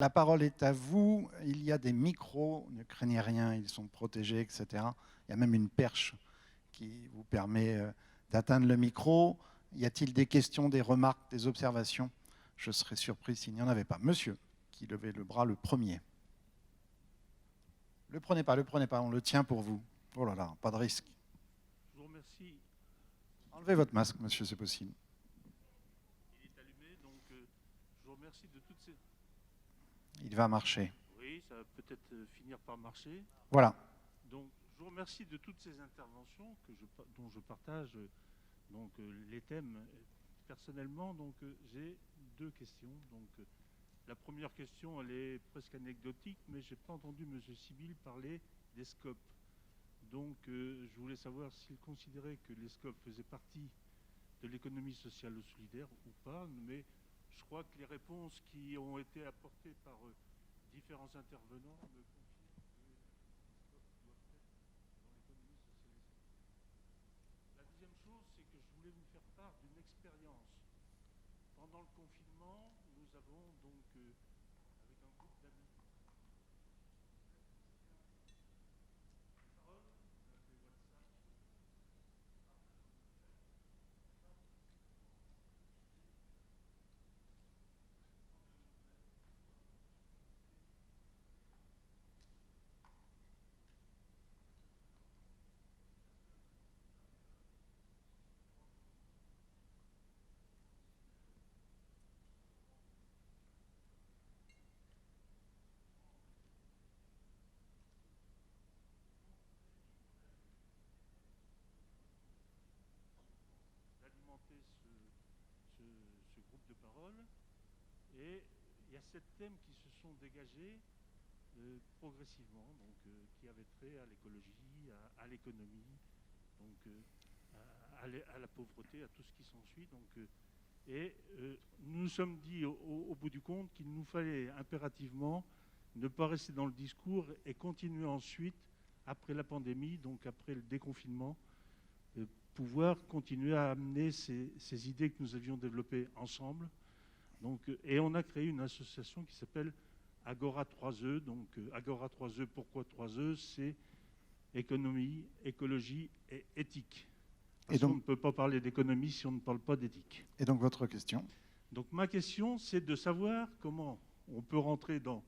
La parole est à vous. Il y a des micros, ne craignez rien, ils sont protégés, etc. Il y a même une perche qui vous permet d'atteindre le micro. Y a-t-il des questions, des remarques, des observations? Je serais surpris s'il n'y en avait pas. Monsieur, qui levait le bras le premier. Le prenez pas, on le tient pour vous. Oh là là, pas de risque. Je vous remercie. Enlevez votre masque, monsieur, c'est possible. Il est allumé, donc je vous remercie de toutes ces... Il va marcher. Oui, ça va peut-être finir par marcher. Voilà. Donc, je vous remercie de toutes ces interventions dont je partage les thèmes. Personnellement, j'ai deux questions. La première question, elle est presque anecdotique, mais je n'ai pas entendu M. Sibyl parler des scopes. Je voulais savoir s'il considérait que les scopes faisaient partie de l'économie sociale ou solidaire ou pas, mais je crois que les réponses qui ont été apportées par différents intervenants me confirment que les scopes doivent être dans l'économie sociale et solidaire. La deuxième chose, c'est que je voulais vous faire part d'une expérience. Pendant le confinement, nous avons avec un groupe d'amis, d'alimenter ce groupe de parole. Et il y a sept thèmes qui se sont dégagés progressivement, qui avaient trait à l'écologie, à l'économie, à la pauvreté, à tout ce qui s'ensuit. Nous nous sommes dit au bout du compte qu'il nous fallait impérativement ne pas rester dans le discours et continuer ensuite, après la pandémie, donc après le déconfinement, pouvoir continuer à amener ces idées que nous avions développées ensemble. Et on a créé une association qui s'appelle Agora 3E. Agora 3E, pourquoi 3E? C'est économie, écologie et éthique. Parce qu'on ne peut pas parler d'économie si on ne parle pas d'éthique. Et donc votre question? Donc ma question, c'est de savoir comment on peut rentrer dans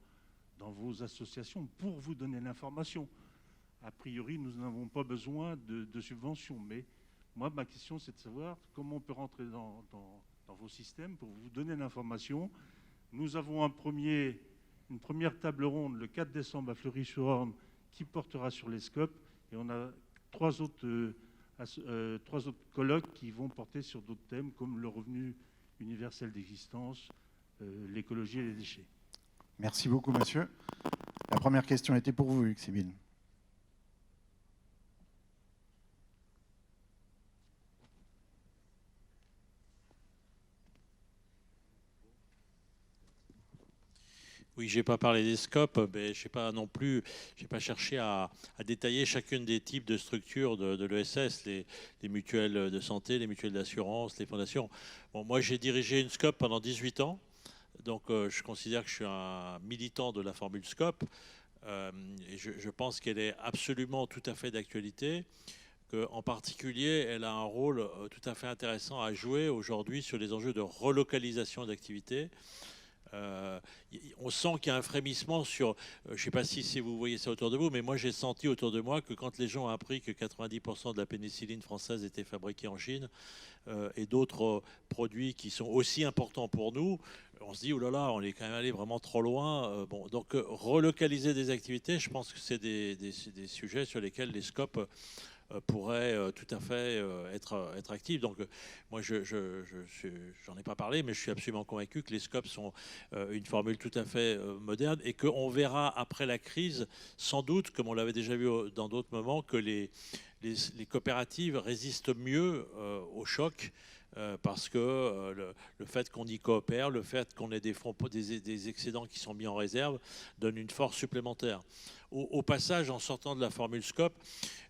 vos associations pour vous donner l'information. A priori, nous n'avons pas besoin de subventions, mais moi, ma question, c'est de savoir comment on peut rentrer dans vos systèmes pour vous donner l'information. Nous avons une première table ronde le 4 décembre à Fleury-sur-Orne qui portera sur les scopes, et on a trois autres colloques qui vont porter sur d'autres thèmes comme le revenu universel d'existence, l'écologie et les déchets. Merci beaucoup, monsieur. La première question était pour vous, Hugues Sibyl. Oui, je n'ai pas parlé des scopes, mais je n'ai pas non plus, j'ai pas cherché à détailler chacune des types de structures de l'ESS, les mutuelles de santé, les mutuelles d'assurance, les fondations. Bon, moi, j'ai dirigé une scope pendant 18 ans, donc je considère que je suis un militant de la formule scope, et je pense qu'elle est absolument tout à fait d'actualité. En particulier, elle a un rôle tout à fait intéressant à jouer aujourd'hui sur les enjeux de relocalisation d'activités. On sent qu'il y a un frémissement sur, je ne sais pas si vous voyez ça autour de vous, mais moi j'ai senti autour de moi que quand les gens ont appris que 90% de la pénicilline française était fabriquée en Chine et d'autres produits qui sont aussi importants pour nous, on se dit, oh là là, on est quand même allé vraiment trop loin. Bon, donc relocaliser des activités, je pense que c'est des sujets sur lesquels les scopes pourrait tout à fait être actif. Donc moi, j'en ai pas parlé, mais je suis absolument convaincu que les scopes sont une formule tout à fait moderne et qu'on verra après la crise, sans doute, comme on l'avait déjà vu dans d'autres moments, que les coopératives résistent mieux au choc. Parce que le fait qu'on y coopère, le fait qu'on ait des fonds, des excédents qui sont mis en réserve, donne une force supplémentaire. Au passage, en sortant de la formule Scope,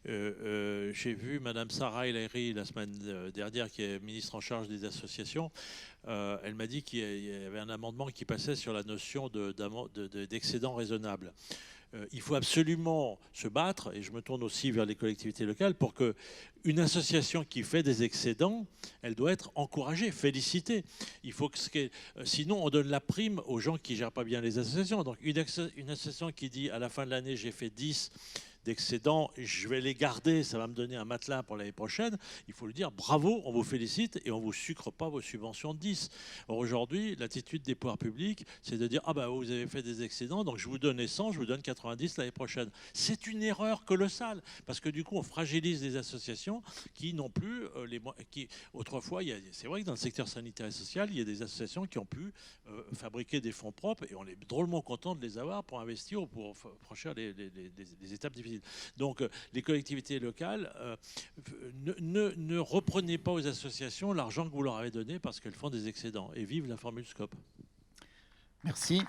j'ai vu Madame Sarah El Haïry la semaine dernière, qui est ministre en charge des associations. Elle m'a dit qu'il y avait un amendement qui passait sur la notion d'excédent raisonnable. Il faut absolument se battre, et je me tourne aussi vers les collectivités locales, pour qu'une association qui fait des excédents, elle doit être encouragée, félicitée. Il faut sinon, on donne la prime aux gens qui ne gèrent pas bien les associations. Donc une association qui dit à la fin de l'année, j'ai fait 10 d'excédents, je vais les garder, ça va me donner un matelas pour l'année prochaine, il faut lui dire bravo, on vous félicite et on ne vous sucre pas vos subventions de 10. Or aujourd'hui, l'attitude des pouvoirs publics, c'est de dire ah ben vous avez fait des excédents, donc je vous donne 100, je vous donne 90 l'année prochaine. C'est une erreur colossale, parce que du coup on fragilise les associations qui n'ont plus les moyens. Autrefois, c'est vrai que dans le secteur sanitaire et social, il y a des associations qui ont pu fabriquer des fonds propres et on est drôlement content de les avoir pour investir ou pour franchir les étapes difficiles. Donc les collectivités locales, ne reprenez pas aux associations l'argent que vous leur avez donné parce qu'elles font des excédents. Et vive la formule Scope. Merci.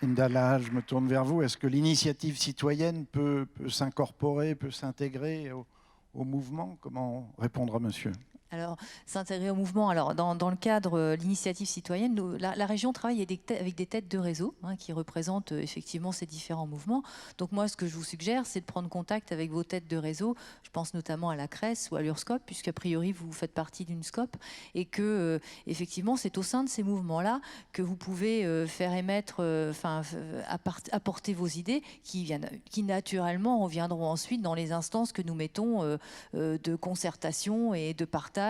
Indala, je me tourne vers vous. Est-ce que l'initiative citoyenne peut s'incorporer, peut s'intégrer au mouvement? Comment répondre à monsieur? Alors, s'intégrer au mouvement. Alors, dans le cadre l'initiative citoyenne, la région travaille avec des têtes de réseau qui représentent effectivement ces différents mouvements. Donc moi, ce que je vous suggère, c'est de prendre contact avec vos têtes de réseau. Je pense notamment à la CRES ou à l'URSCOP, puisqu'a priori, vous faites partie d'une SCOP, et que effectivement, c'est au sein de ces mouvements-là que vous pouvez faire émettre, apporter vos idées qui naturellement reviendront ensuite dans les instances que nous mettons de concertation et de partage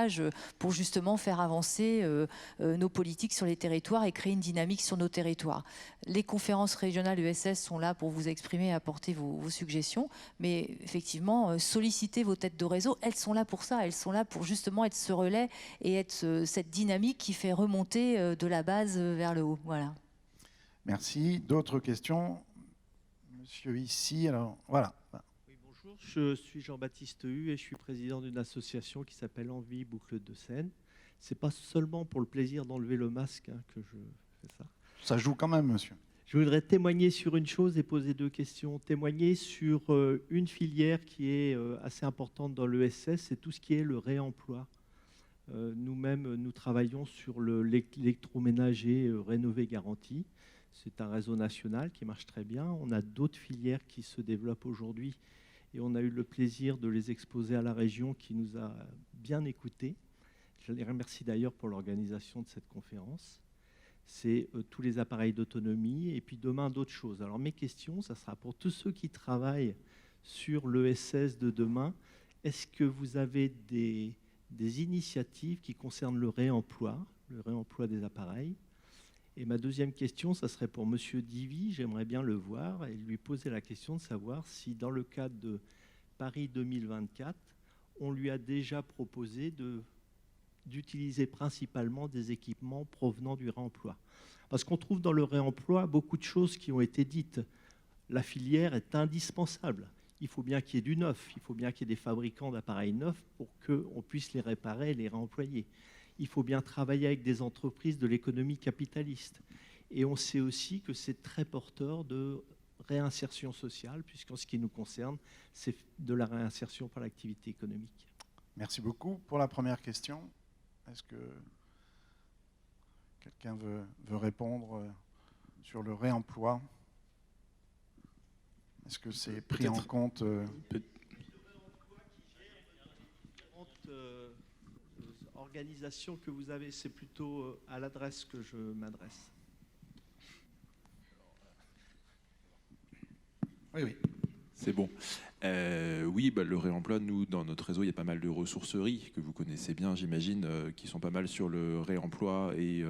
pour justement faire avancer nos politiques sur les territoires et créer une dynamique sur nos territoires. Les conférences régionales ESS sont là pour vous exprimer et apporter vos suggestions, mais effectivement, sollicitez vos têtes de réseau, elles sont là pour ça, elles sont là pour justement être ce relais et être cette dynamique qui fait remonter de la base vers le haut. Voilà. Merci. D'autres questions? Monsieur ici, alors voilà. Bonjour, je suis Jean-Baptiste Hu et je suis président d'une association qui s'appelle Envie Boucle de Seine. C'est pas seulement pour le plaisir d'enlever le masque que je fais ça. Ça joue quand même, monsieur. Je voudrais témoigner sur une chose et poser 2 questions. Témoigner sur une filière qui est assez importante dans l'ESS, c'est tout ce qui est le réemploi. Nous-mêmes, nous travaillons sur l'électroménager rénové garanti. C'est un réseau national qui marche très bien. On a d'autres filières qui se développent aujourd'hui et on a eu le plaisir de les exposer à la région qui nous a bien écoutés. Je les remercie d'ailleurs pour l'organisation de cette conférence. C'est tous les appareils d'autonomie et puis demain d'autres choses. Alors mes questions, ça sera pour tous ceux qui travaillent sur l'ESS de demain. Est-ce que vous avez des initiatives qui concernent le réemploi des appareils? Et ma deuxième question, ça serait pour Monsieur Divy. J'aimerais bien le voir et lui poser la question de savoir si, dans le cadre de Paris 2024, on lui a déjà proposé d'utiliser principalement des équipements provenant du réemploi. Parce qu'on trouve dans le réemploi beaucoup de choses qui ont été dites. La filière est indispensable. Il faut bien qu'il y ait du neuf. Il faut bien qu'il y ait des fabricants d'appareils neufs pour qu'on puisse les réparer et les réemployer. Il faut bien travailler avec des entreprises de l'économie capitaliste. Et on sait aussi que c'est très porteur de réinsertion sociale, puisqu'en ce qui nous concerne, c'est de la réinsertion par l'activité économique. Merci beaucoup. Pour la première question, est-ce que quelqu'un veut répondre sur le réemploi? Est-ce que c'est pris en compte Organisation que vous avez, c'est plutôt à l'adresse que je m'adresse. Oui. C'est bon. Oui, le réemploi, nous, dans notre réseau, il y a pas mal de ressourceries que vous connaissez bien, j'imagine, qui sont pas mal sur le réemploi et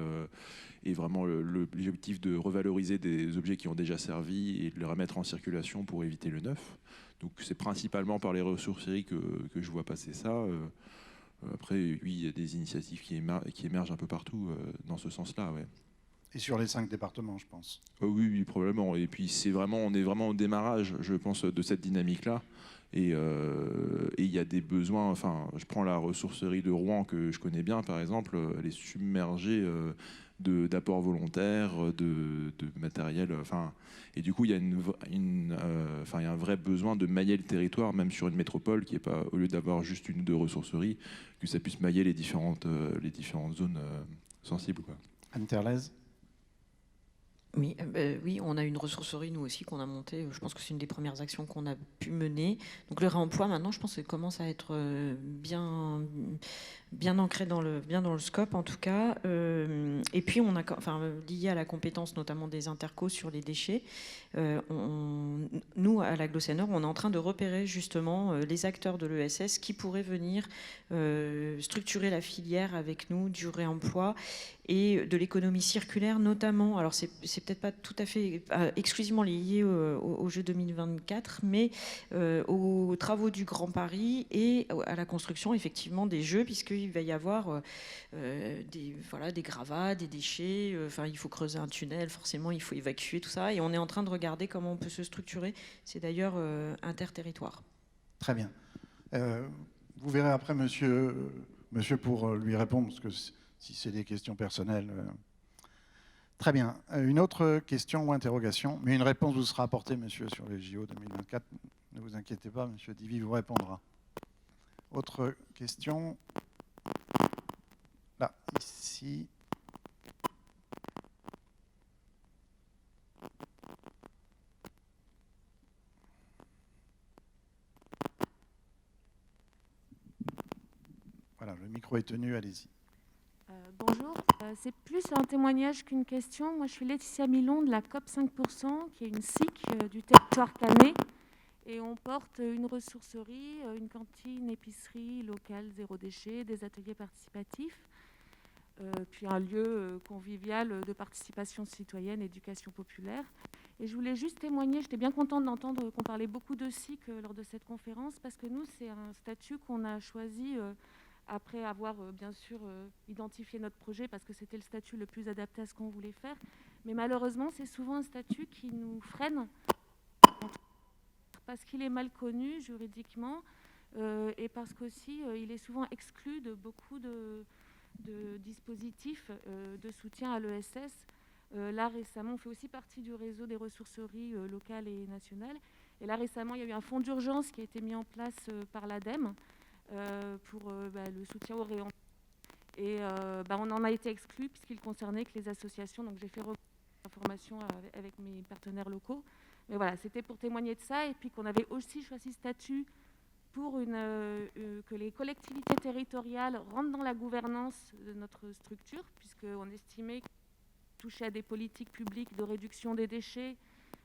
vraiment l'objectif de revaloriser des objets qui ont déjà servi et de les remettre en circulation pour éviter le neuf. Donc c'est principalement par les ressourceries que je vois passer ça. Après, oui, il y a des initiatives qui émergent un peu partout dans ce sens-là. Ouais. Et sur les 5 départements, je pense. Oui, oui, probablement. Et puis on est vraiment au démarrage, je pense, de cette dynamique-là. Et il y a des besoins. Enfin, je prends la ressourcerie de Rouen que je connais bien, par exemple. Elle est submergée d'apports volontaires, de matériel. Enfin, et du coup, il y a il y a un vrai besoin de mailler le territoire, même sur une métropole, qui est pas, au lieu d'avoir juste une ou deux ressourceries, que ça puisse mailler les différentes zones sensibles, quoi. Anne Terlez. Oui, oui, on a une ressourcerie, nous aussi, qu'on a montée. Je pense que c'est une des premières actions qu'on a pu mener. Donc le réemploi, maintenant, je pense que ça commence à être bien ancré dans le scope, en tout cas. Et puis, lié à la compétence, notamment des intercos sur les déchets, nous, à la Glossaner, on est en train de repérer, justement, les acteurs de l'ESS qui pourraient venir structurer la filière avec nous du réemploi et de l'économie circulaire, notamment. Alors, c'est peut-être pas tout à fait exclusivement lié au jeu 2024, mais aux travaux du Grand Paris et à la construction, effectivement, des jeux, puisqu'il va y avoir des gravats, des déchets. Enfin, il faut creuser un tunnel, forcément, il faut évacuer tout ça. Et on est en train de regarder comment on peut se structurer. C'est d'ailleurs interterritoire. Très bien. Vous verrez après, monsieur, pour lui répondre, parce que si c'est des questions personnelles. Très bien. Une autre question ou interrogation, mais une réponse vous sera apportée, monsieur, sur les JO 2024. Ne vous inquiétez pas, monsieur Divy vous répondra. Autre question. Là, ici. Voilà, le micro est tenu, allez-y. Bonjour, c'est plus un témoignage qu'une question. Moi, je suis Laetitia Milon de la COP 5%, qui est une SIC du territoire canet. Et on porte une ressourcerie, une cantine, épicerie locale zéro déchet, des ateliers participatifs, puis un lieu convivial de participation citoyenne, éducation populaire. Et je voulais juste témoigner, j'étais bien contente d'entendre qu'on parlait beaucoup de SIC lors de cette conférence, parce que nous, c'est un statut qu'on a choisi après avoir bien sûr identifié notre projet, parce que c'était le statut le plus adapté à ce qu'on voulait faire. Mais malheureusement, c'est souvent un statut qui nous freine, parce qu'il est mal connu juridiquement, et parce qu'aussi il est souvent exclu de beaucoup de dispositifs de soutien à l'ESS. Là récemment, on fait aussi partie du réseau des ressourceries locales et nationales. Et là récemment, il y a eu un fonds d'urgence qui a été mis en place par l'ADEME pour le soutien au réemploi. Et on en a été exclu puisqu'il concernait que les associations. Donc j'ai fait information avec mes partenaires locaux. Mais voilà, c'était pour témoigner de ça. Et puis qu'on avait aussi choisi statut pour que les collectivités territoriales rentrent dans la gouvernance de notre structure, puisqu'on estimait toucher à des politiques publiques de réduction des déchets,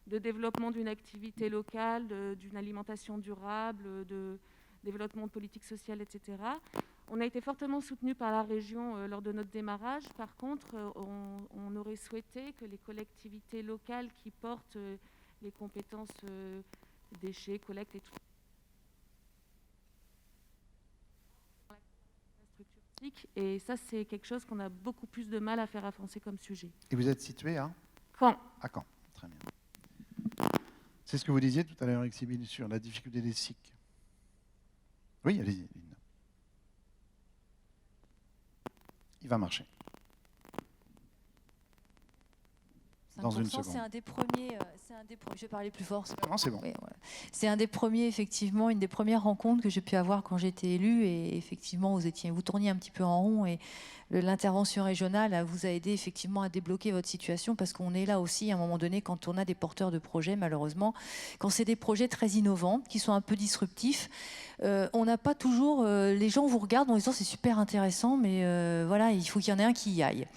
de développement d'une activité locale, d'une alimentation durable, de développement de politiques sociales, etc. On a été fortement soutenu par la région lors de notre démarrage. Par contre, on aurait souhaité que les collectivités locales qui portent les compétences déchets, collecte et tout, et ça, c'est quelque chose qu'on a beaucoup plus de mal à faire avancer comme sujet. Et vous êtes situé à Caen. À Caen, très bien. C'est ce que vous disiez tout à l'heure, Exhibit, sur la difficulté des SIC. Oui, allez-y, Linda. Il va marcher. Dans une seconde. C'est un des premiers. Je vais parler plus fort. Non, c'est bon. Oui, voilà. C'est un des premiers, effectivement, une des premières rencontres que j'ai pu avoir quand j'étais élue. Et effectivement, vous tourniez un petit peu en rond. Et l'intervention régionale vous a aidé effectivement à débloquer votre situation, parce qu'on est là aussi à un moment donné quand on a des porteurs de projets, malheureusement, quand c'est des projets très innovants, qui sont un peu disruptifs. On n'a pas toujours. Les gens vous regardent en disant c'est super intéressant, mais voilà, il faut qu'il y en ait un qui y aille.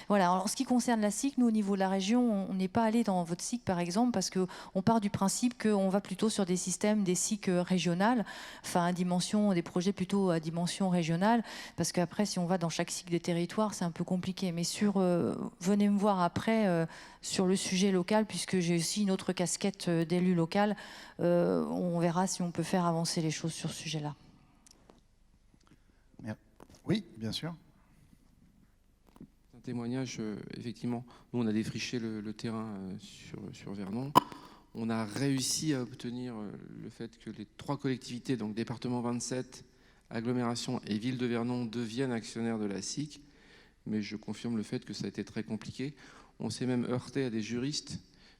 Voilà. Alors, en ce qui concerne la SIC, nous, au niveau de la région, on n'est pas allé dans votre SIC, par exemple, parce qu'on part du principe qu'on va plutôt sur des systèmes, des SIC régionales, enfin, à dimension, des projets plutôt à dimension régionale, parce qu'après, si on va dans chaque SIC des territoires, c'est un peu compliqué. Mais venez me voir après sur le sujet local, puisque j'ai aussi une autre casquette d'élu local. On verra si on peut faire avancer les choses sur ce sujet-là. Oui, bien sûr. Un témoignage, effectivement. Nous, on a défriché le terrain sur Vernon. On a réussi à obtenir le fait que les 3 collectivités, donc département 27, agglomération et ville de Vernon, deviennent actionnaires de la SIC. Mais je confirme le fait que ça a été très compliqué. On s'est même heurté à des juristes,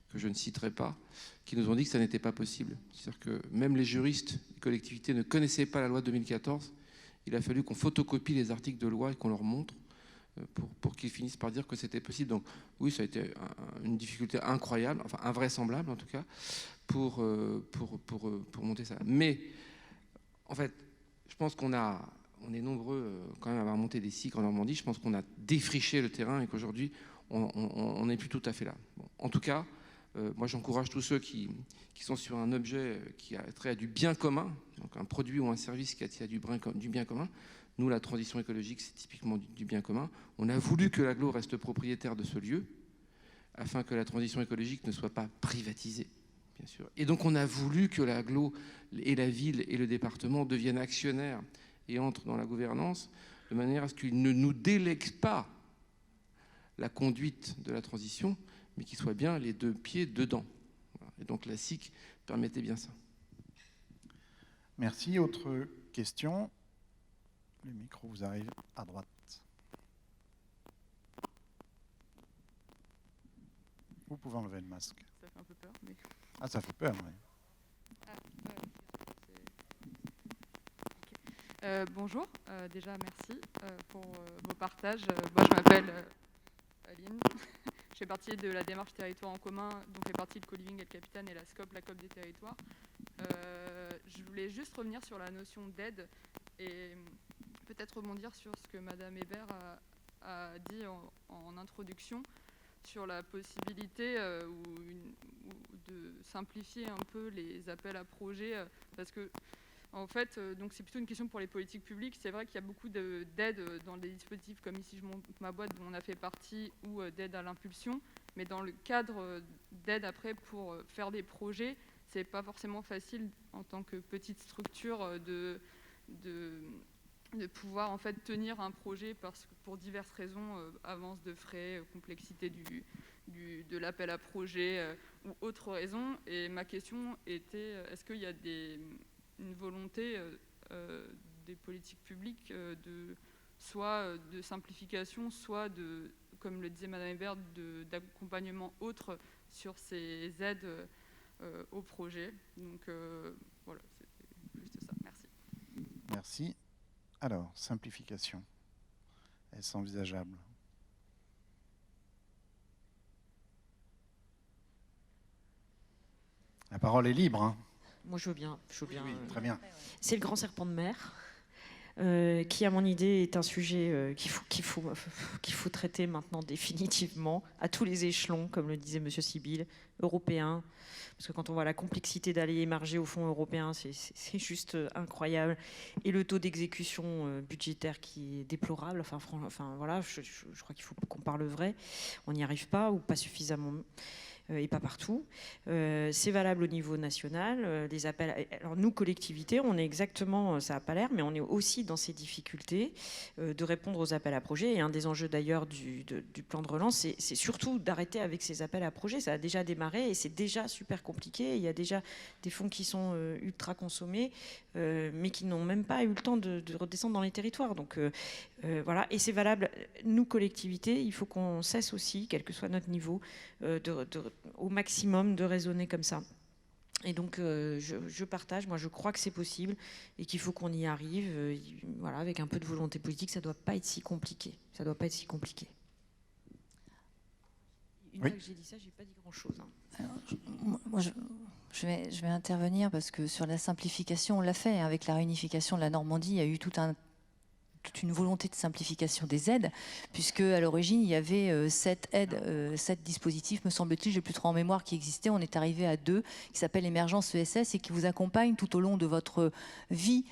que je ne citerai pas, qui nous ont dit que ça n'était pas possible. C'est-à-dire que même les juristes des collectivités ne connaissaient pas la loi de 2014. Il a fallu qu'on photocopie les articles de loi et qu'on leur montre pour qu'ils finissent par dire que c'était possible. Donc oui, ça a été une difficulté incroyable, enfin invraisemblable en tout cas, pour monter ça. Mais en fait, je pense on est nombreux quand même à avoir monté des SIC en Normandie. Je pense qu'on a défriché le terrain et qu'aujourd'hui, on n'est plus tout à fait là. Bon, en tout cas, moi j'encourage tous ceux qui sont sur un objet qui a trait à du bien commun, donc un produit ou un service qui a trait à du bien commun. Nous, la transition écologique, c'est typiquement du bien commun. On a voulu que l'agglo reste propriétaire de ce lieu, afin que la transition écologique ne soit pas privatisée, bien sûr. Et donc on a voulu que l'agglo et la ville et le département deviennent actionnaires et entrent dans la gouvernance, de manière à ce qu'ils ne nous délèguent pas la conduite de la transition, mais qu'ils soient bien les 2 pieds dedans. Voilà. Et donc la SIC permettait bien ça. Merci. Autre question? Le micro vous arrive à droite. Vous pouvez enlever le masque. Ça fait un peu peur. Mais... Ah, ça fait peur, oui. Bonjour, déjà merci pour vos partages. Moi je m'appelle Aline, je fais partie de la démarche territoire en commun dont fait partie le co-living et le Capitaine et la SCOP, la COP des territoires. Je voulais juste revenir sur la notion d'aide et peut-être rebondir sur ce que Madame Hébert a dit en introduction sur la possibilité de simplifier un peu les appels à projets parce que en fait, donc c'est plutôt une question pour les politiques publiques. C'est vrai qu'il y a beaucoup d'aides dans des dispositifs comme ici je monte ma boîte dont on a fait partie ou d'aide à l'impulsion, mais dans le cadre d'aide après pour faire des projets, c'est pas forcément facile en tant que petite structure de pouvoir en fait tenir un projet parce que pour diverses raisons, avance de frais, complexité de l'appel à projet ou autres raisons. Et ma question était, est-ce qu'il y a une volonté des politiques publiques soit de simplification, soit de, comme le disait Madame Hébert, d'accompagnement autre sur ces aides au projet. Donc voilà, c'était juste ça. Merci. Merci. Alors, simplification. Est-ce envisageable? La parole est libre. Hein. Moi, je veux bien. Oui, très bien. C'est le grand serpent de mer, qui, à mon idée, est un sujet qu'il faut traiter maintenant définitivement, à tous les échelons, comme le disait M. Sibyl, européen. Parce que quand on voit la complexité d'aller émarger au fonds européen, c'est juste incroyable. Et le taux d'exécution budgétaire qui est déplorable. Enfin voilà, je crois qu'il faut qu'on parle vrai. On n'y arrive pas ou pas suffisamment. Et pas partout. C'est valable au niveau national. Les appels. Alors nous, collectivités, on est exactement, ça n'a pas l'air, mais on est aussi dans ces difficultés de répondre aux appels à projets. Et un des enjeux d'ailleurs du plan de relance, c'est surtout d'arrêter avec ces appels à projets. Ça a déjà démarré et c'est déjà super compliqué. Il y a déjà des fonds qui sont ultra consommés, mais qui n'ont même pas eu le temps de redescendre dans les territoires. Donc voilà. Et c'est valable, nous, collectivités, il faut qu'on cesse aussi, quel que soit notre niveau, au maximum de raisonner comme ça. Et donc, je partage, moi je crois que c'est possible et qu'il faut qu'on y arrive. Voilà, avec un peu de volonté politique, ça ne doit pas être si compliqué. Ça doit pas être si compliqué. Une fois que j'ai dit ça, je n'ai pas dit grand-chose. Hein. Moi, je vais intervenir parce que sur la simplification, on l'a fait. Avec la réunification de la Normandie, il y a eu toute une volonté de simplification des aides, puisque à l'origine, il y avait 7 aides, 7 dispositifs, me semble-t-il, j'ai plus trop en mémoire, qui existaient. On est arrivé à 2, qui s'appellent Émergence ESS et qui vous accompagnent tout au long de votre vie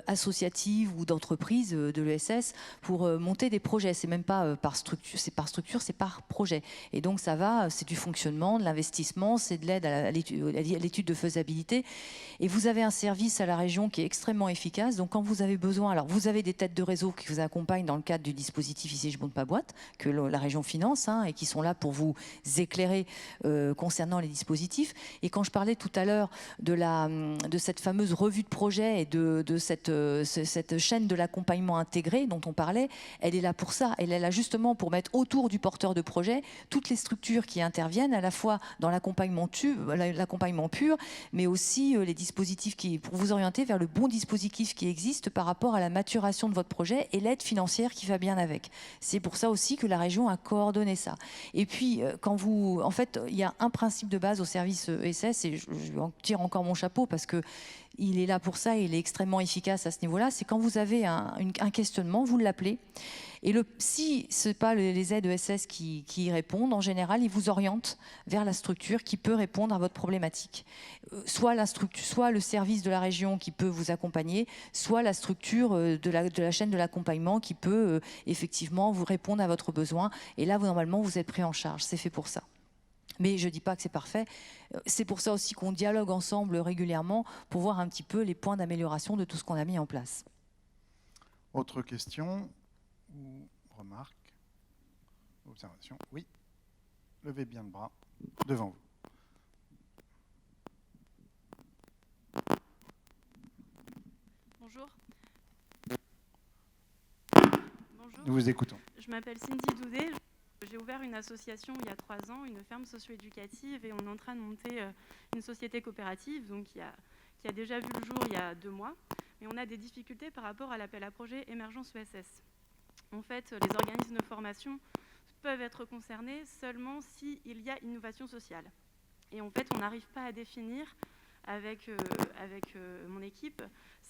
associative ou d'entreprise de l'ESS pour monter des projets. C'est même pas par structure, c'est par projet. Et donc ça va, c'est du fonctionnement, de l'investissement, c'est de l'aide à l'étude de faisabilité. Et vous avez un service à la région qui est extrêmement efficace. Donc quand vous avez besoin, alors vous avez des têtes de réseau réseaux qui vous accompagnent dans le cadre du dispositif Ici je monte ma boîte, que la région finance, et qui sont là pour vous éclairer concernant les dispositifs. Et quand je parlais tout à l'heure de cette fameuse revue de projet et de cette chaîne de l'accompagnement intégré dont on parlait, elle est là pour ça. Elle est là justement pour mettre autour du porteur de projet toutes les structures qui interviennent à la fois dans l'accompagnement pur, mais aussi les dispositifs pour vous orienter vers le bon dispositif qui existe par rapport à la maturation de votre projet et l'aide financière qui va bien avec. C'est pour ça aussi que la région a coordonné ça. Et puis, en fait, il y a un principe de base au service ESS, et je en tire encore mon chapeau parce que il est là pour ça, il est extrêmement efficace à ce niveau-là. C'est quand vous avez un questionnement, vous l'appelez. Et si ce n'est pas les aides ESS qui y répondent, en général, ils vous orientent vers la structure qui peut répondre à votre problématique. Soit le service de la région qui peut vous accompagner, soit la structure de la chaîne de l'accompagnement qui peut effectivement vous répondre à votre besoin. Et là, normalement, vous êtes pris en charge. C'est fait pour ça. Mais je ne dis pas que c'est parfait. C'est pour ça aussi qu'on dialogue ensemble régulièrement pour voir un petit peu les points d'amélioration de tout ce qu'on a mis en place. Autre question ou remarque, observation? Oui. Levez bien le bras devant vous. Bonjour. Bonjour. Nous vous écoutons. Je m'appelle Cindy Doudet. J'ai ouvert une association il y a 3 ans, une ferme socio-éducative, et on est en train de monter une société coopérative donc, qui a déjà vu le jour il y a 2 mois. Mais on a des difficultés par rapport à l'appel à projet Émergence ESS. En fait, les organismes de formation peuvent être concernés seulement s'il y a innovation sociale. Et en fait, on n'arrive pas à définir avec mon équipe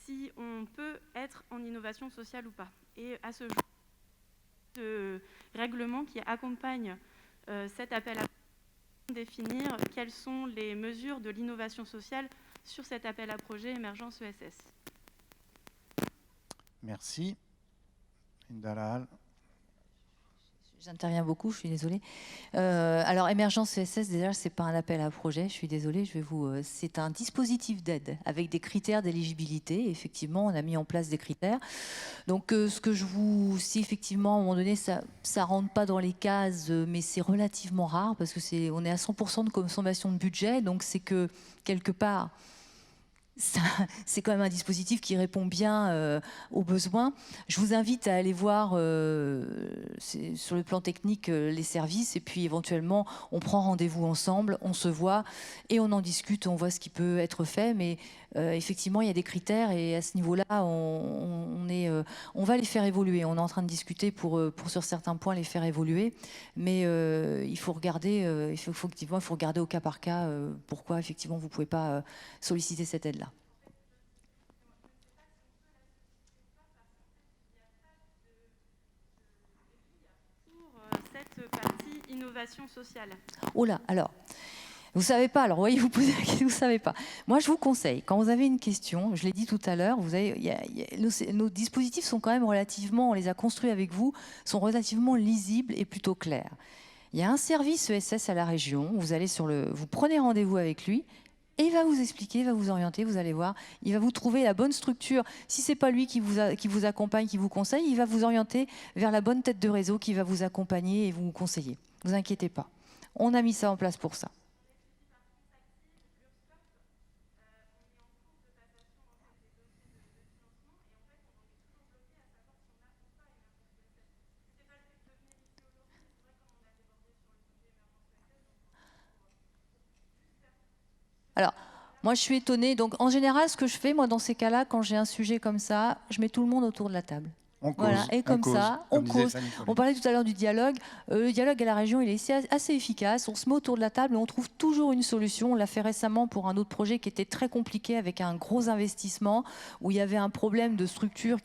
si on peut être en innovation sociale ou pas. Et à ce jour, de règlement qui accompagne cet appel à projet, définir quelles sont les mesures de l'innovation sociale sur cet appel à projet Émergence ESS. Merci. Linda Lahal. J'interviens beaucoup, je suis désolée. Alors, Émergence ESS, déjà, ce n'est pas un appel à projet, je suis désolée. C'est un dispositif d'aide avec des critères d'éligibilité. Effectivement, on a mis en place des critères. Donc, si effectivement, à un moment donné, ça ne rentre pas dans les cases, mais c'est relativement rare parce qu'on est à 100% de consommation de budget. Donc, c'est que, quelque part, c'est quand même un dispositif qui répond bien aux besoins. Je vous invite à aller voir sur le plan technique les services et puis éventuellement on prend rendez-vous ensemble, on se voit et on en discute, on voit ce qui peut être fait. Mais effectivement, il y a des critères et à ce niveau-là, on va les faire évoluer. On est en train de discuter pour sur certains points les faire évoluer. Mais il faut regarder, il faut regarder au cas par cas pourquoi effectivement vous ne pouvez pas solliciter cette aide-là. Cette partie innovation sociale. Oh là, alors, vous ne savez pas, alors voyez, vous posez la question, vous ne savez pas. Moi, je vous conseille, quand vous avez une question, je l'ai dit tout à l'heure, nos dispositifs sont quand même relativement, on les a construits avec vous, sont relativement lisibles et plutôt clairs. Il y a un service ESS à la région, vous prenez rendez-vous avec lui, et il va vous expliquer, il va vous orienter, vous allez voir, il va vous trouver la bonne structure. Si ce n'est pas lui qui vous accompagne, qui vous conseille, il va vous orienter vers la bonne tête de réseau qui va vous accompagner et vous conseiller. Ne vous inquiétez pas. On a mis ça en place pour ça. Alors, moi, je suis étonnée. Donc, en général, ce que je fais, moi, dans ces cas-là, quand j'ai un sujet comme ça, je mets tout le monde autour de la table. On cause, voilà. Et comme ça, on cause. On parlait tout à l'heure du dialogue. Le dialogue à la région, il est assez efficace. On se met autour de la table et on trouve toujours une solution. On l'a fait récemment pour un autre projet qui était très compliqué avec un gros investissement où il y avait un problème de structure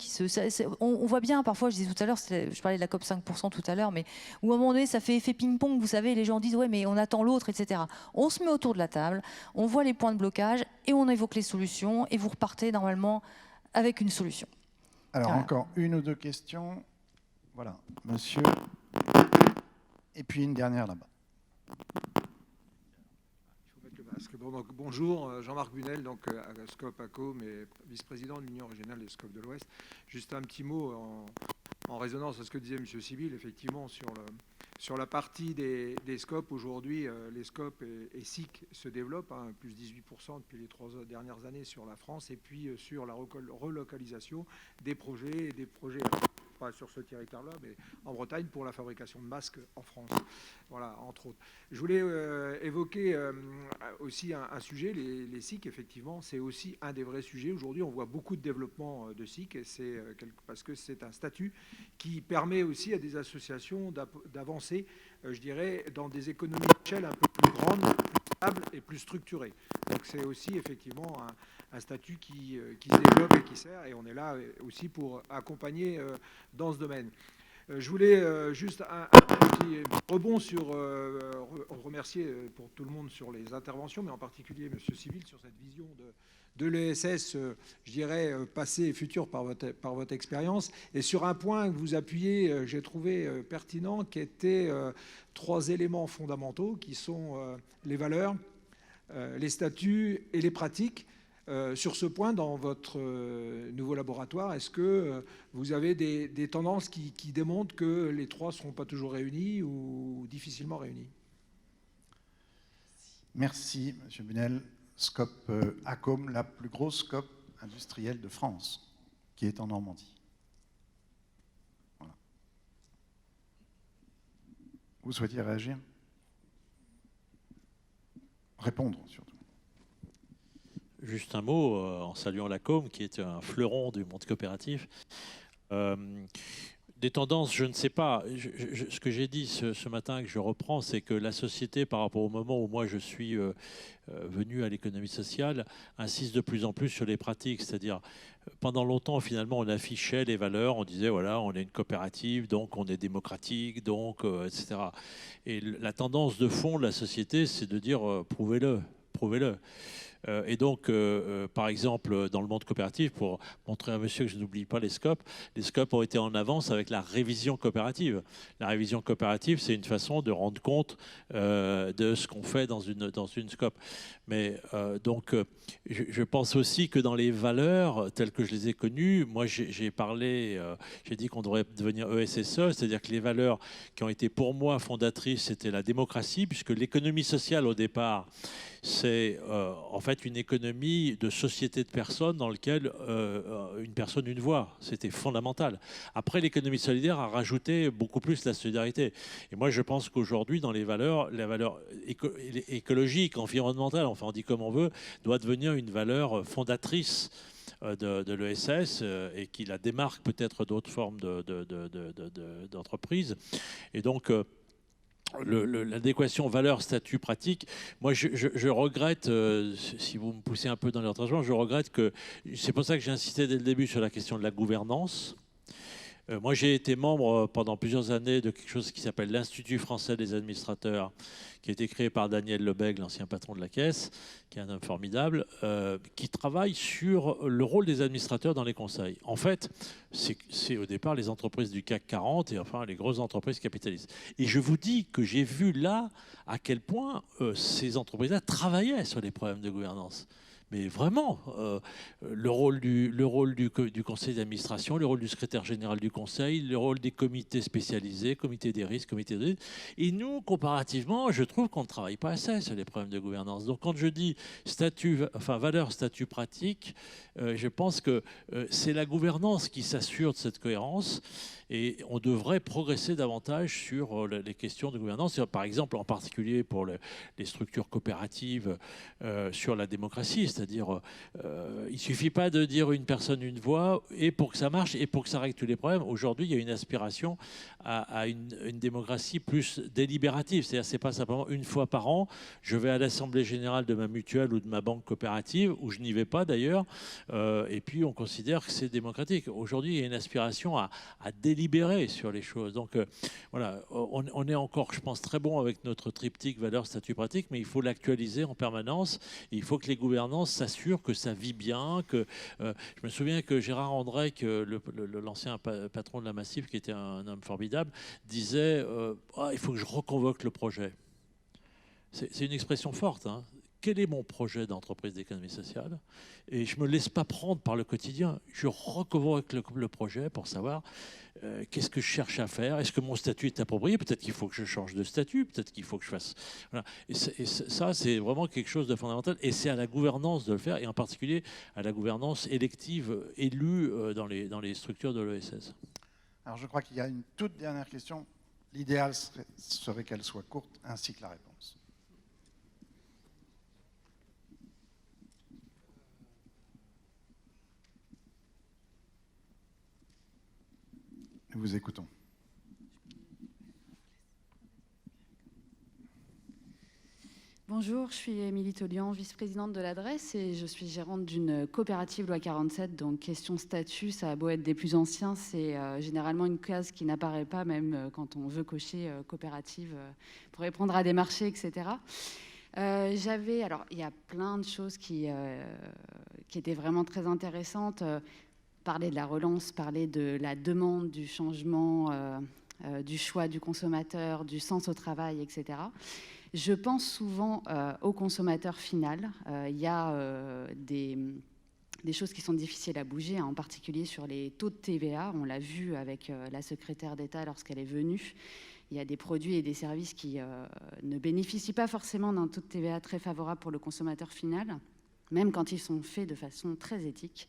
on voit bien, parfois, je disais tout à l'heure, je parlais de la COP 5% tout à l'heure, mais où à un moment donné, ça fait effet ping-pong. Vous savez, les gens disent, ouais, mais on attend l'autre, etc. On se met autour de la table, on voit les points de blocage et on évoque les solutions et vous repartez normalement avec une solution. Alors, encore une ou deux questions. Voilà, monsieur. Et puis une dernière là-bas. Il faut mettre le masque. Donc, bonjour, Jean-Marc Bunel, donc, à SCOP ACOM et vice-président de l'Union régionale des SCOP de l'Ouest. Juste un petit mot en résonance à ce que disait M. Sibyl, effectivement, sur la partie des SCOP. Aujourd'hui, les SCOP et SIC se développent, hein, plus 18% depuis les 3 dernières années sur la France, et puis sur la relocalisation des projets, pas sur ce territoire-là, mais en Bretagne, pour la fabrication de masques en France. Voilà, entre autres. Je voulais évoquer aussi un sujet, les SIC, effectivement, c'est aussi un des vrais sujets. Aujourd'hui, on voit beaucoup de développement de SIC, et parce que c'est un statut qui permet aussi à des associations d'avancer, je dirais, dans des économies d'échelle un peu plus grandes, plus stables et plus structurées. Donc c'est aussi, effectivement, un statut qui se développe et qui sert, et on est là aussi pour accompagner dans ce domaine. Je voulais juste un petit rebond sur remercier pour tout le monde sur les interventions, mais en particulier M. Sibyl sur cette vision de l'ESS, je dirais, passé et futur par votre expérience. Et sur un point que vous appuyez, j'ai trouvé pertinent, qui étaient 3 éléments fondamentaux, qui sont les valeurs, les statuts et les pratiques. Sur ce point, dans votre nouveau laboratoire, est-ce que vous avez des tendances qui démontrent que les 3 ne seront pas toujours réunis ou difficilement réunis? Merci, M. Bunel. SCOP ACOM, la plus grosse SCOP industrielle de France, qui est en Normandie. Voilà. Vous souhaitiez réagir? Répondre, surtout. Juste un mot, en saluant l'ACOM, qui est un fleuron du monde coopératif. Des tendances, je ne sais pas. Ce que j'ai dit ce matin, que je reprends, c'est que la société, par rapport au moment où moi je suis venu à l'économie sociale, insiste de plus en plus sur les pratiques. C'est-à-dire, pendant longtemps, finalement, on affichait les valeurs, on disait, voilà, on est une coopérative, donc on est démocratique, donc, etc. Et la tendance de fond de la société, c'est de dire, prouvez-le, prouvez-le. Et donc, par exemple, dans le monde coopératif, pour montrer à monsieur que je n'oublie pas les SCOP ont été en avance avec la révision coopérative. La révision coopérative, c'est une façon de rendre compte de ce qu'on fait dans une SCOP. Mais donc, je pense aussi que dans les valeurs telles que je les ai connues, moi j'ai parlé, j'ai dit qu'on devrait devenir ESSE, c'est-à-dire que les valeurs qui ont été pour moi fondatrices, c'était la démocratie, puisque l'économie sociale au départ, c'est en fait une économie de société de personnes dans laquelle une personne, une voix. C'était fondamental. Après, l'économie solidaire a rajouté beaucoup plus la solidarité. Et moi, je pense qu'aujourd'hui, dans les valeurs écologiques, environnementales, enfin on dit comme on veut, doit devenir une valeur fondatrice de l'ESS et qui la démarque peut-être d'autres formes d'entreprises. Et donc, l'adéquation valeur-statut pratique, moi je regrette, si vous me poussez un peu dans les retranchements, je regrette que, c'est pour ça que j'ai insisté dès le début sur la question de la gouvernance. Moi j'ai été membre pendant plusieurs années de quelque chose qui s'appelle l'Institut français des administrateurs, qui a été créé par Daniel Lebègue, l'ancien patron de la Caisse, qui est un homme formidable, qui travaille sur le rôle des administrateurs dans les conseils. En fait, c'est au départ les entreprises du CAC 40 et enfin les grosses entreprises capitalistes. Et je vous dis que j'ai vu là à quel point ces entreprises-là travaillaient sur les problèmes de gouvernance. Mais vraiment, le rôle du conseil d'administration, le rôle du secrétaire général du conseil, le rôle des comités spécialisés, comité des risques, comité de risque. Et nous, comparativement, je trouve qu'on ne travaille pas assez sur les problèmes de gouvernance. Donc quand je dis valeur, statut pratique, je pense que c'est la gouvernance qui s'assure de cette cohérence. Et on devrait progresser davantage sur les questions de gouvernance, par exemple, en particulier pour les structures coopératives, sur la démocratie. C'est-à-dire, il ne suffit pas de dire une personne, une voix, et pour que ça marche, et pour que ça règle tous les problèmes. Aujourd'hui, il y a une aspiration à une démocratie plus délibérative. C'est-à-dire, ce n'est pas simplement une fois par an, je vais à l'Assemblée générale de ma mutuelle ou de ma banque coopérative, où je n'y vais pas d'ailleurs, et puis on considère que c'est démocratique. Aujourd'hui, il y a une aspiration à délibérer sur les choses. Donc voilà, on est encore, je pense, très bon avec notre triptyque valeur, statut, pratique, mais il faut l'actualiser en permanence. Et il faut que les gouvernances s'assurent que ça vit bien. Que je me souviens que Gérard André, l'ancien patron de la Massif, qui était un homme formidable, disait il faut que je reconvoque le projet. C'est une expression forte, hein. quel est mon projet d'entreprise d'économie sociale, et je ne me laisse pas prendre par le quotidien. Je reconvoque le projet pour savoir qu'est-ce que je cherche à faire, est-ce que mon statut est approprié, peut-être qu'il faut que je change de statut, peut-être qu'il faut que je fasse... Voilà. Et ça, c'est vraiment quelque chose de fondamental, et c'est à la gouvernance de le faire, et en particulier à la gouvernance élective élue dans les structures de l'ESS. Alors je crois qu'il y a une toute dernière question. L'idéal serait qu'elle soit courte, ainsi que la réponse. Nous vous écoutons. Bonjour, je suis Émilie Tolian, vice-présidente de l'adresse et je suis gérante d'une coopérative loi 47. Donc question statut, ça a beau être des plus anciens, c'est généralement une case qui n'apparaît pas même quand on veut cocher coopérative pour répondre à des marchés, etc. Alors il y a plein de choses qui étaient vraiment très intéressantes. Parler de la relance, parler de la demande, du changement, du choix du consommateur, du sens au travail, etc. Je pense souvent au consommateur final. Il y a des choses qui sont difficiles à bouger, hein, en particulier sur les taux de TVA. On l'a vu avec la secrétaire d'État lorsqu'elle est venue. Il y a des produits et des services qui ne bénéficient pas forcément d'un taux de TVA très favorable pour le consommateur final, même quand ils sont faits de façon très éthique.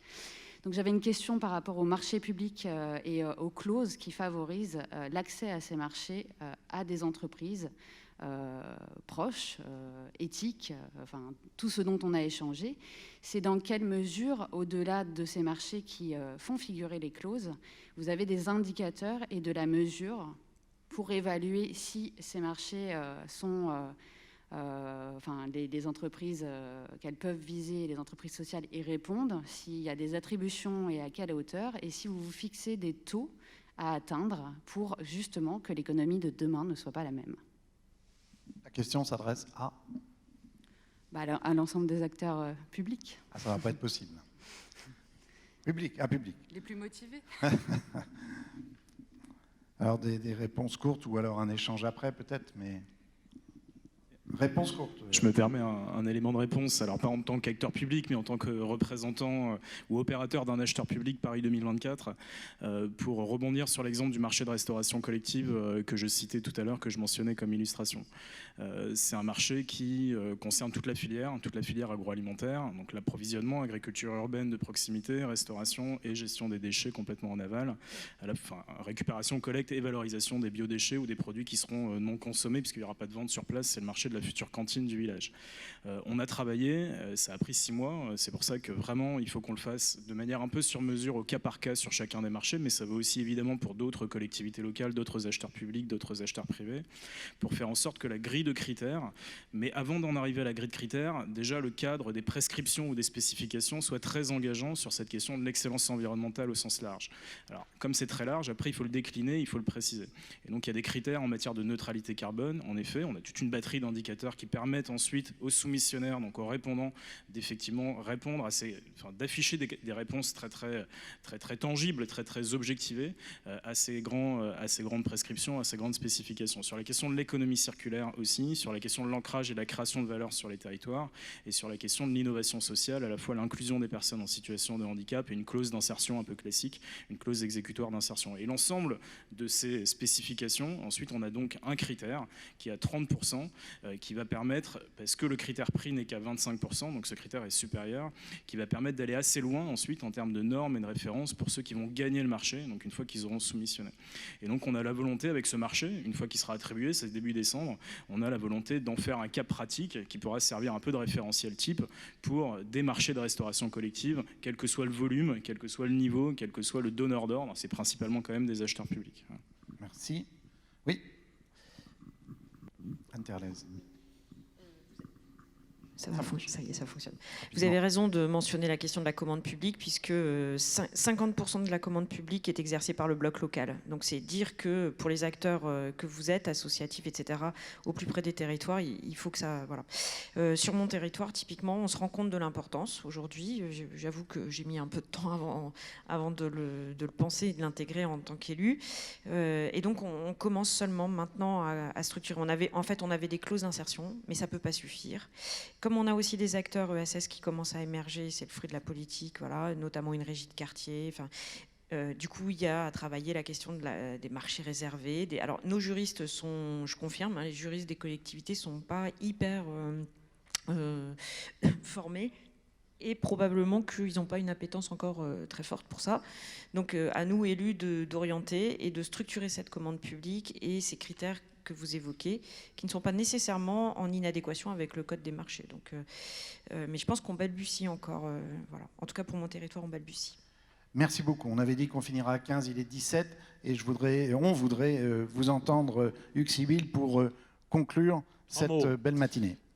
Donc j'avais une question par rapport au marché public et aux clauses qui favorisent l'accès à ces marchés à des entreprises proches, éthiques, enfin tout ce dont on a échangé. C'est dans quelle mesure, au-delà de ces marchés qui font figurer les clauses, vous avez des indicateurs et de la mesure pour évaluer si ces marchés sont... les entreprises qu'elles peuvent viser, les entreprises sociales y répondent, s'il y a des attributions et à quelle hauteur, et si vous vous fixez des taux à atteindre pour justement que l'économie de demain ne soit pas la même. La question s'adresse à l'ensemble des acteurs publics. Ah, ça ne va pas être possible. Public. Les plus motivés. Alors des réponses courtes ou alors un échange après peut-être, mais... Réponse courte. Je me permets un élément de réponse, alors pas en tant qu'acteur public, mais en tant que représentant ou opérateur d'un acheteur public Paris 2024, pour rebondir sur l'exemple du marché de restauration collective que je citais tout à l'heure, que je mentionnais comme illustration. C'est un marché qui concerne toute la filière agroalimentaire, donc l'approvisionnement, agriculture urbaine de proximité, restauration et gestion des déchets complètement en aval, récupération, collecte et valorisation des biodéchets ou des produits qui seront non consommés, puisqu'il n'y aura pas de vente sur place, c'est le marché de la future cantine du village. On a travaillé, ça a pris 6 mois, c'est pour ça que vraiment il faut qu'on le fasse de manière un peu sur mesure, au cas par cas sur chacun des marchés, mais ça vaut aussi évidemment pour d'autres collectivités locales, d'autres acheteurs publics, d'autres acheteurs privés, pour faire en sorte que la grille de critères, mais avant d'en arriver à la grille de critères, déjà le cadre des prescriptions ou des spécifications soit très engageant sur cette question de l'excellence environnementale au sens large. Alors comme c'est très large, après il faut le décliner, il faut le préciser. Et donc il y a des critères en matière de neutralité carbone, en effet, on a toute une batterie d'indicateurs qui permettent ensuite aux soumissionnaires, donc aux répondants, d'effectivement répondre à d'afficher des réponses très tangibles, très objectivées à ces grandes prescriptions, à ces grandes spécifications. Sur la question de l'économie circulaire aussi, sur la question de l'ancrage et de la création de valeur sur les territoires, et sur la question de l'innovation sociale, à la fois l'inclusion des personnes en situation de handicap et une clause d'insertion un peu classique, une clause exécutoire d'insertion. Et l'ensemble de ces spécifications, ensuite on a donc un critère qui est à 30%, qui va permettre, parce que le critère prix n'est qu'à 25%, donc ce critère est supérieur, qui va permettre d'aller assez loin ensuite en termes de normes et de références pour ceux qui vont gagner le marché, donc une fois qu'ils auront soumissionné. Et donc on a la volonté avec ce marché, une fois qu'il sera attribué, c'est début décembre, on a la volonté d'en faire un cas pratique qui pourra servir un peu de référentiel type pour des marchés de restauration collective, quel que soit le volume, quel que soit le niveau, quel que soit le donneur d'ordre, c'est principalement quand même des acheteurs publics. Merci. Oui. Interlèse. Ça y est, ça fonctionne. Vous avez raison de mentionner la question de la commande publique, puisque 50% de la commande publique est exercée par le bloc local. Donc c'est dire que pour les acteurs que vous êtes, associatifs, etc., au plus près des territoires, il faut que ça... Voilà. Sur mon territoire, typiquement, on se rend compte de l'importance. Aujourd'hui, j'avoue que j'ai mis un peu de temps avant de le penser et de l'intégrer en tant qu'élu. Et donc on commence seulement maintenant à structurer. On avait des clauses d'insertion, mais ça ne peut pas suffire. Comme on a aussi des acteurs ESS qui commencent à émerger, c'est le fruit de la politique, voilà, notamment une régie de quartier. Enfin, du coup, il y a à travailler la question des marchés réservés. Alors, nos juristes sont, je confirme, hein, les juristes des collectivités ne sont pas hyper formés. Et probablement qu'ils n'ont pas une appétence encore très forte pour ça. Donc à nous, élus, d'orienter et de structurer cette commande publique et ces critères que vous évoquez, qui ne sont pas nécessairement en inadéquation avec le code des marchés. Donc, mais je pense qu'on balbutie encore. Voilà. En tout cas, pour mon territoire, on balbutie. Merci beaucoup. On avait dit qu'on finira à 15, il est 17. Et on voudrait vous entendre, Hugues Sibylle, pour conclure cette belle matinée.